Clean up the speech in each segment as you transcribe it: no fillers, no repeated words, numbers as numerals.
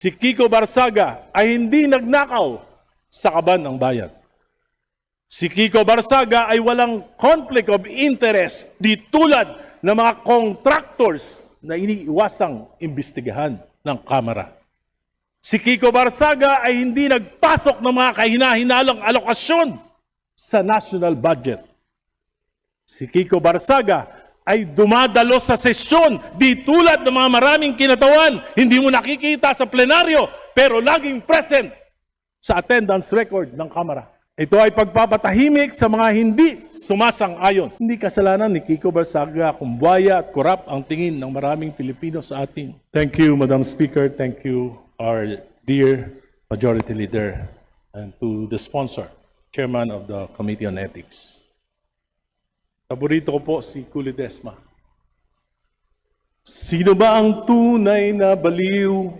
Si Kiko Barsaga ay hindi nagnakaw sa kaban ng bayan. Si Kiko Barsaga ay walang conflict of interest di tulad ng mga contractors na iniiwasang imbestigahan ng Kamara. Si Kiko Barsaga ay hindi nagpasok ng mga kahina-hinalang alokasyon sa national budget. Si Kiko Barsaga ay dumadalo sa sesyon di tulad ng mga maraming kinatawan, hindi mo nakikita sa plenaryo, pero laging present sa attendance record ng Kamara. Ito ay pagpapatahimik sa mga hindi sumasang-ayon. Hindi kasalanan ni Kiko Barsaga kung buwaya at korap ang tingin ng maraming Pilipino sa atin. Thank you, Madam Speaker. Thank you, our dear Majority Leader, and to the sponsor, Chairman of the Committee on Ethics. Paborito ko po si Kuli Desma. Sino ba ang tunay na baliw?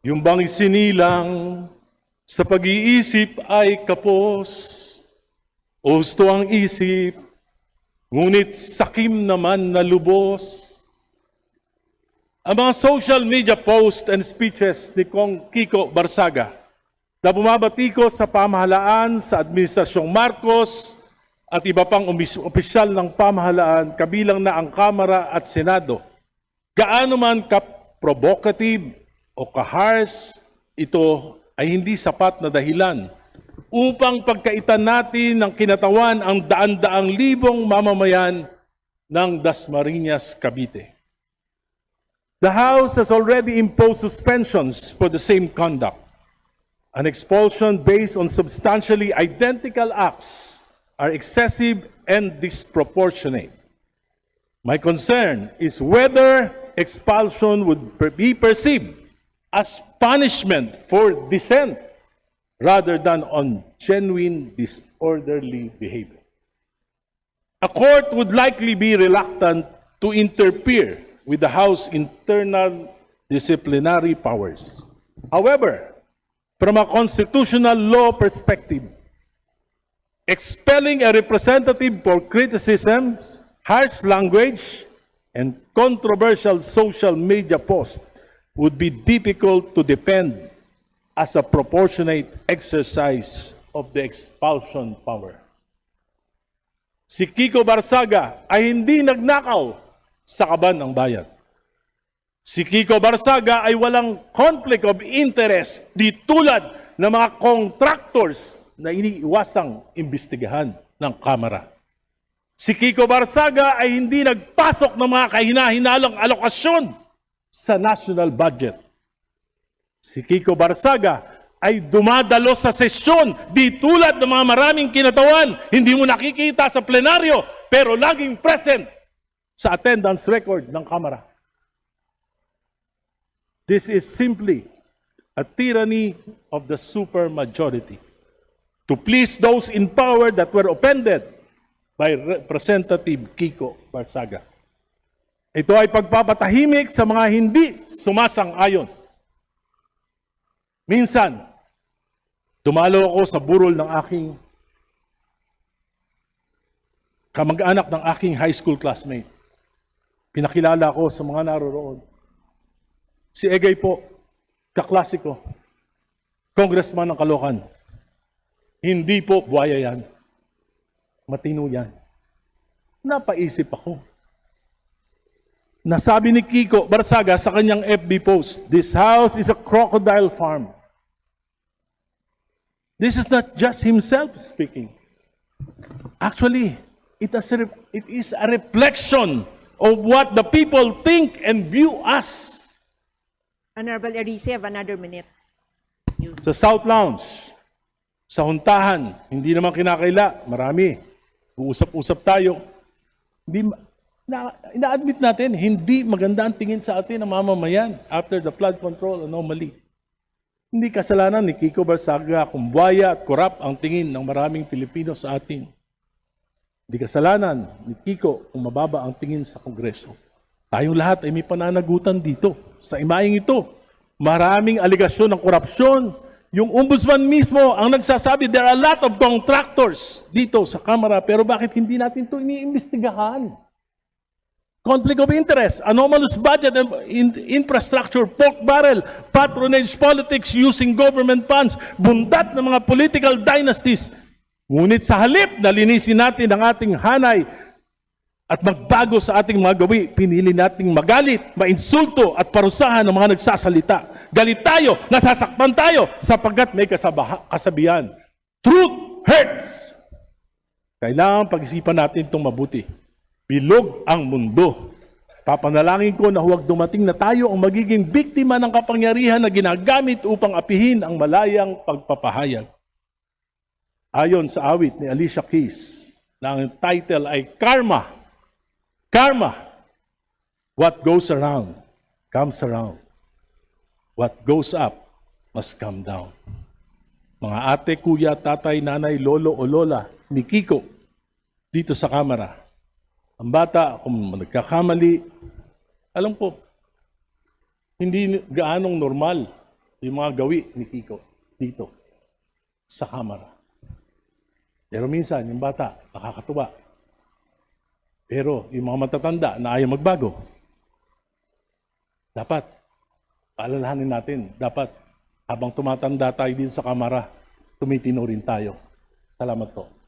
Yung bang isinilang sa pag-iisip ay kapos? Husto ang isip, ngunit sakim naman na lubos. Ang mga social media posts and speeches ni Kong Kiko Barsaga na bumabatikos sa pamahalaan sa Administrasyong Marcos at iba pang opisyal ng pamahalaan, kabilang na ang Kamara at Senado, gaano man ka-provocative o ka-harsh, ito ay hindi sapat na dahilan upang pagkaitan natin ng kinatawan ang daan-daang libong mamamayan ng Dasmariñas, Cavite. The House has already imposed suspensions for the same conduct. An expulsion based on substantially identical acts are excessive and disproportionate. My concern is whether expulsion would be perceived as punishment for dissent rather than on genuine disorderly behavior. A court would likely be reluctant to interfere with the House's internal disciplinary powers. However, from a constitutional law perspective, expelling a representative for criticism, harsh language, and controversial social media posts would be difficult to defend as a proportionate exercise of the expulsion power. Si Kiko Barsaga ay hindi nagnakaw sa kaban ng bayan. Si Kiko Barsaga ay walang conflict of interest di tulad ng mga contractors na iniiwasang imbestigahan ng Kamara. Si Kiko Barsaga ay hindi nagpasok ng mga kahina-hinalang alokasyon sa national budget. Si Kiko Barsaga ay dumadalo sa sesyon di tulad ng mga maraming kinatawan, hindi mo nakikita sa plenaryo, pero laging present sa attendance record ng Kamara. This is simply a tyranny of the supermajority to please those in power that were offended by Representative Kiko Barsaga. Ito ay pagpapatahimik sa mga hindi sumasang-ayon. Minsan, dumalo ako sa burol ng aking kamag-anak ng aking high school classmate. Pinakilala ko sa mga naroroon. Si Egay po, kaklase ko, congressman ng Caloocan. Hindi po buhaya yan. Matino yan. Napaisip ako. Nasabi ni Kiko Barsaga sa kanyang FB post, "This house is a crocodile farm." This is not just himself speaking. Actually, it is a reflection of what the people think and view us. Honorable Erice, have another minute. Sa South Lounge, sa Huntahan, hindi naman kinakaila, marami. Uusap-usap tayo. Ina-admit natin, hindi maganda ang tingin sa atin ng mamamayan after the flood control anomaly. Hindi kasalanan ni Kiko Barsaga kung buwaya at korap ang tingin ng maraming Pilipino sa atin. Hindi kasalanan ni Kiko kung mababa ang tingin sa Kongreso. Tayong lahat ay may pananagutan dito. Sa imaing ito, maraming aligasyon ng korupsyon. Yung ombudsman mismo ang nagsasabi, there are a lot of contractors dito sa Kamara, pero bakit hindi natin ito iniimbestigahan? conflict of interest, anomalous budget and infrastructure, pork barrel, patronage politics using government funds, bundat ng mga political dynasties. Ngunit sa halip na linisin natin ang ating hanay at magbago sa ating mga gawi, pinili nating magalit, mainsulto at parusahan ng mga nagsasalita. Galit tayo, nasasaktan tayo sapagkat may kasabihan. Truth hurts. Kailangan pag-isipan natin itong mabuti. Bilog ang mundo. Papanalangin ko na huwag dumating na tayo ang magiging biktima ng kapangyarihan na ginagamit upang apihin ang malayang pagpapahayag. Ayon sa awit ni Alicia Keys, na ang title ay Karma. Karma. What goes around, comes around. What goes up, must come down. Mga ate, kuya, tatay, nanay, lolo o lola ni Kiko dito sa kamera. Ang bata, kung nagkakamali, alam ko, hindi gaanong normal yung mga gawi ni Kiko dito sa kamera. Pero minsan, yung bata, nakakatuwa. Pero yung mga matatanda na ayaw magbago, dapat, paalalahanin natin, dapat habang tumatanda tayo dito sa kamera, tumitino rin tayo. Salamat po.